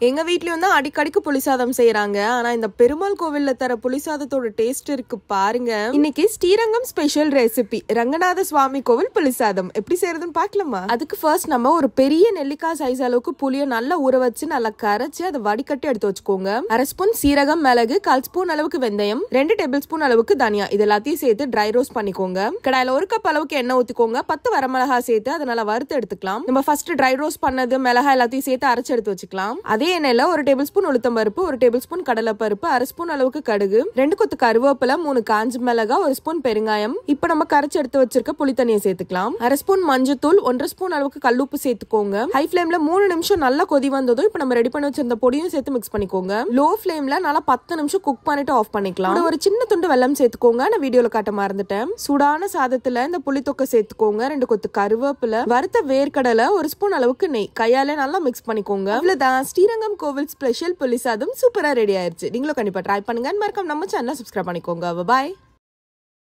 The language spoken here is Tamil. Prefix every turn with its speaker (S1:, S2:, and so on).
S1: எங்க வீட்லயும் தான் அடிக்கடிக்கு புளிசாதம் செய்யறாங்க. ஆனா இந்த பெருமாள் கோவில்ல தர புளிசாதத்தோட டேஸ்ட் இருக்கு பாருங்க. இன்னைக்கு ஸ்ரீரங்கம் ஸ்பெஷல் ரெசிபி ரங்கநாத சுவாமி கோவில் புளிசாதம் எப்படி செய்யறதுன்னு பாக்கலாமா? அதுக்கு ஃபர்ஸ்ட் நம்ம ஒரு பெரிய நெல்லிக்காய் சைஸ் அளவுக்கு புளிய நல்லா ஊற வச்சு நல்லா கரைச்சு அதை வடிகட்டி எடுத்து வச்சுக்கோங்க. 1/2 ஸ்பூன் சீரகம், மிளகு, 1/4 ஸ்பூன் அளவுக்கு வெந்தயம், 2 டேபிள் ஸ்பூன் அளவுக்கு தனியா இது எல்லாத்தையும் சேர்த்து ட்ரை ரோஸ்ட் பண்ணிக்கோங்க. கடாயில 1 கப் அளவுக்கு எண்ணெய் ஊத்திக்கோங்க. 10 வரமிளகா சேர்த்து அதை நல்லா வறுத்து எடுத்துக்கலாம். நம்ம ஃபர்ஸ்ட் ட்ரை ரோஸ்ட் பண்ணது மிளகா எல்லாத்தையும் சேர்த்து அரைச்சு எடுத்து வச்சுக்கலாம். அதே எண்ணெயில 1 டேபிள் ஸ்பூன் உளுத்தம் பருப்பு, 1 டேபிள் ஸ்பூன் கடலை பருப்பு, 1/2 ஸ்பூன் அளவுக்கு கடுகு, 2 கொத்து கருவேப்பிலை, 3 காஞ்ச மிளகாய், 1 ஸ்பூன் பெருங்காயம். இப்ப நம்ம கரைச்சு எடுத்து வச்சிருக்க புளி தண்ணியை சேர்த்துக்கலாம். 1/2 ஸ்பூன் மஞ்சத்தூள், 1/2 ஸ்பூன் அளவுக்கு கல்லுப்பு சேர்த்துக்கோங்க. ஹை ஃபிளேம்ல 3 நிமிஷம் நல்லா கொதி வந்ததும் இப்ப நம்ம ரெடி பண்ணி வச்சிருந்த பொடியும் சேர்த்து மிக்ஸ் பண்ணிக்கோங்க. லோ ஃபிளேம்ல நல்லா 10 நிமிஷம் குக் பண்ணிட்டு ஆஃப் பண்ணிக்கலாம். ஒரு சின்ன துண்டு வெல்லம் சேர்த்துக்கோங்க. நான் வீடியோல காட்ட மறந்துட்டேன். சூடான சாதத்துல இந்த புளி தொக்கை சேர்த்துக்கோங்க. 2 கொத்து கருவேப்பிலை, வறுத்த வேர்க்கடலை, 1 ஸ்பூன் அளவுக்கு நெய் கையால நல்லா மிக்ஸ் பண்ணிக்கோங்க. இவ்வளவுதான் ஸ்ரீரங்கம் கோவில் ஸ்பெஷல் புளிசாதம் சூப்பரா ரெடி ஆயிருச்சு. நீங்களும் கண்டிப்பா ட்ரை பண்ணுங்க. மறக்காம நம்ம சேனலை சப்ஸ்கிரைப் பண்ணிக்கோங்க. பாய்.